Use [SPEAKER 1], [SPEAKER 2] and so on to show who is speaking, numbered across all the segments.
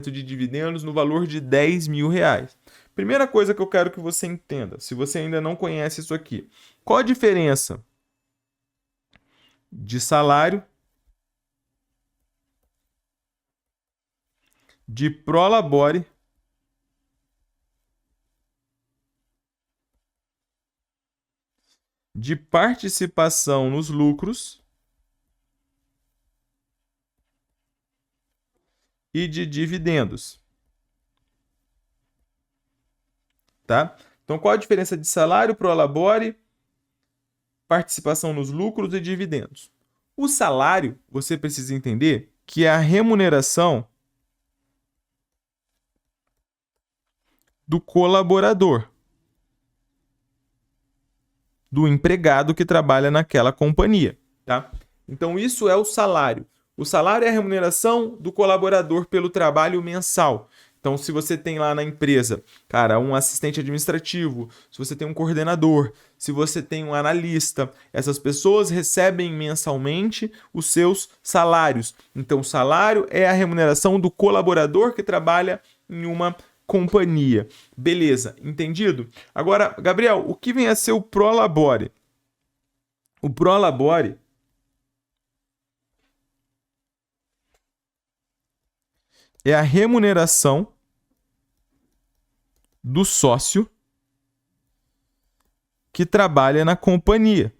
[SPEAKER 1] de dividendos no valor de R$ 10.000. Primeira coisa que eu quero que você entenda, se você ainda não conhece isso aqui, qual a diferença de salário, de prolabore de participação nos lucros e de dividendos, tá? Então, qual a diferença de salário, prolabore, participação nos lucros e dividendos? O salário, você precisa entender que é a remuneração do colaborador, do empregado que trabalha naquela companhia, tá? Então, isso é o salário. O salário é a remuneração do colaborador pelo trabalho mensal. Então, se você tem lá na empresa, cara, um assistente administrativo, se você tem um coordenador, se você tem um analista, essas pessoas recebem mensalmente os seus salários. Então, o salário é a remuneração do colaborador que trabalha em uma companhia. Beleza, entendido? Agora, Gabriel, o que vem a ser o prolabore? O prolabore é a remuneração do sócio que trabalha na companhia.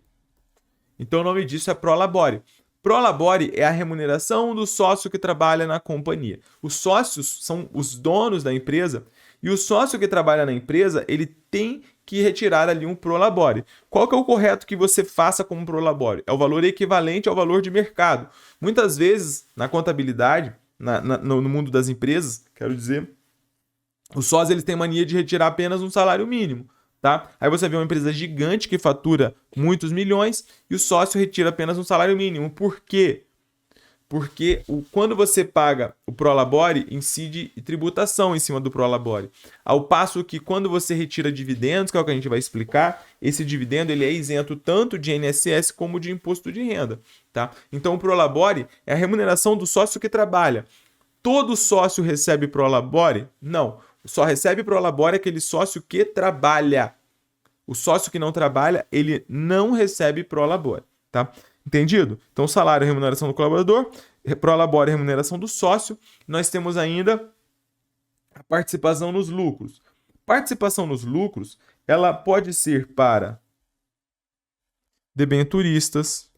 [SPEAKER 1] Então, o nome disso é prolabore. Prolabore é a remuneração do sócio que trabalha na companhia. Os sócios são os donos da empresa e o sócio que trabalha na empresa, ele tem que retirar ali um prolabore. Qual que é o correto que você faça como prolabore? É o valor equivalente ao valor de mercado. Muitas vezes, na contabilidade, no mundo das empresas, quero dizer, os sócios eles têm mania de retirar apenas um salário mínimo. Tá? Aí você vê uma empresa gigante que fatura muitos milhões e o sócio retira apenas um salário mínimo. Por quê? Porque quando você paga o prolabore, incide tributação em cima do prolabore. Ao passo que quando você retira dividendos, que é o que a gente vai explicar, esse dividendo ele é isento tanto de INSS como de imposto de renda. Tá? Então o prolabore é a remuneração do sócio que trabalha. Todo sócio recebe prolabore? Não. Só recebe prolabore aquele sócio que trabalha. O sócio que não trabalha, ele não recebe prolabore, tá? Entendido? Então, salário é remuneração do colaborador, prolabore é remuneração do sócio. Nós temos ainda a participação nos lucros. Participação nos lucros, ela pode ser para debenturistas,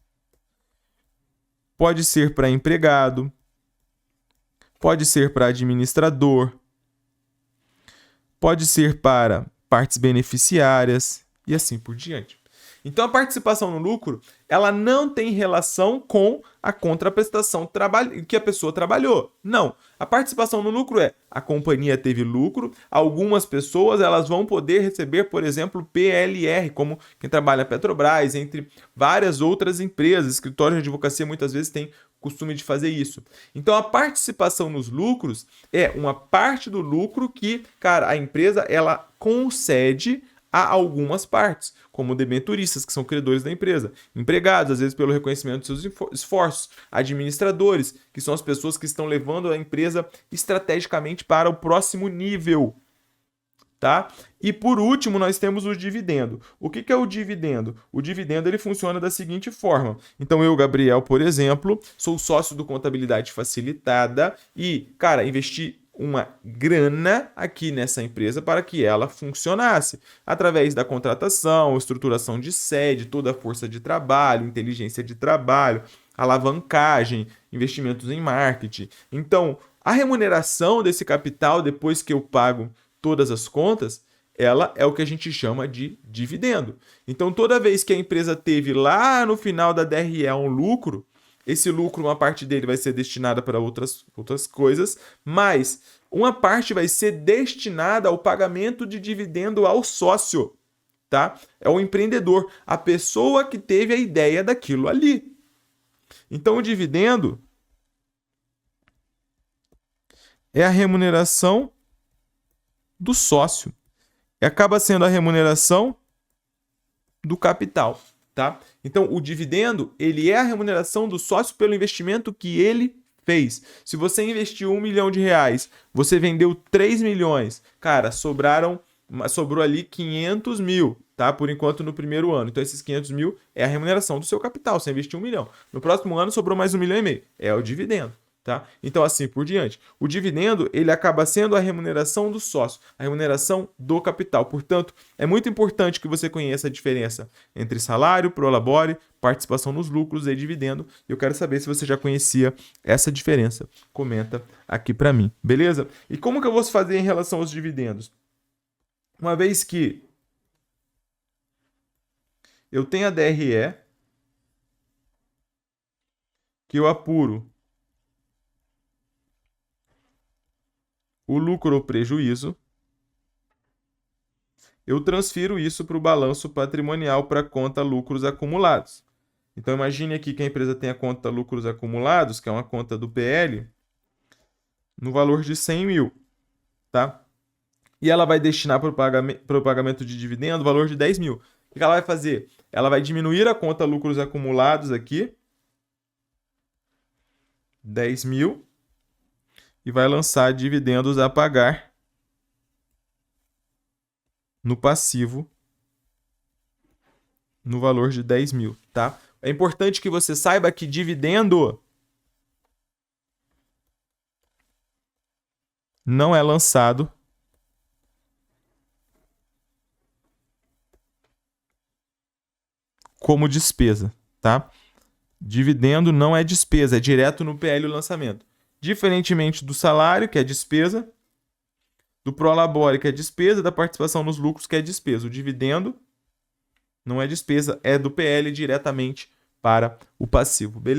[SPEAKER 1] pode ser para empregado, pode ser para administrador, pode ser para partes beneficiárias e assim por diante. Então, a participação no lucro, ela não tem relação com a contraprestação que a pessoa trabalhou. Não. A participação no lucro é a companhia teve lucro, algumas pessoas elas vão poder receber, por exemplo, PLR, como quem trabalha na Petrobras, entre várias outras empresas. Escritórios de advocacia muitas vezes têm costume de fazer isso. Então, a participação nos lucros é uma parte do lucro que, cara, a empresa ela concede a algumas partes, como debenturistas, que são credores da empresa, empregados, às vezes pelo reconhecimento dos seus esforços, administradores, que são as pessoas que estão levando a empresa estrategicamente para o próximo nível. Tá? E por último, nós temos o dividendo. O que é o dividendo? O dividendo ele funciona da seguinte forma. Então, eu, Gabriel, por exemplo, sou sócio do Contabilidade Facilitada e, cara, investi uma grana aqui nessa empresa para que ela funcionasse, através da contratação, estruturação de sede, toda a força de trabalho, inteligência de trabalho, alavancagem, investimentos em marketing. Então, a remuneração desse capital, depois que eu pago todas as contas, ela é o que a gente chama de dividendo. Então, toda vez que a empresa teve lá no final da DRE um lucro, esse lucro, uma parte dele vai ser destinada para outras coisas, mas uma parte vai ser destinada ao pagamento de dividendo ao sócio, tá? É o empreendedor, a pessoa que teve a ideia daquilo ali. Então, o dividendo é a remuneração do sócio. Acaba sendo a remuneração do capital, tá? Então, o dividendo, ele é a remuneração do sócio pelo investimento que ele Fez. Se você investiu R$1 milhão, você vendeu 3 milhões, cara, sobrou ali 500 mil, tá? Por enquanto no primeiro ano. Então esses 500 mil é a remuneração do seu capital, você investiu 1 milhão. No próximo ano sobrou mais 1,5 milhão, é o dividendo, tá? Então assim por diante. O dividendo, ele acaba sendo a remuneração do sócio, a remuneração do capital. Portanto, é muito importante que você conheça a diferença entre salário, prolabore, participação nos lucros e dividendo. Eu quero saber se você já conhecia essa diferença. Comenta aqui para mim, beleza? E como que eu vou fazer em relação aos dividendos? Uma vez que eu tenho a DRE, que eu apuro o lucro ou prejuízo, eu transfiro isso para o balanço patrimonial para a conta lucros acumulados. Então, imagine aqui que a empresa tem a conta lucros acumulados, que é uma conta do PL, no valor de 100 mil, tá? E ela vai destinar para o pagamento de dividendo o valor de 10 mil. O que ela vai fazer? Ela vai diminuir a conta lucros acumulados aqui, 10 mil, e vai lançar dividendos a pagar no passivo no valor de 10 mil, tá? É importante que você saiba que dividendo não é lançado como despesa, tá? Dividendo não é despesa, é direto no PL o lançamento. Diferentemente do salário, que é despesa, do prolabore, que é despesa, da participação nos lucros, que é despesa. O dividendo não é despesa, é do PL diretamente para o passivo, beleza?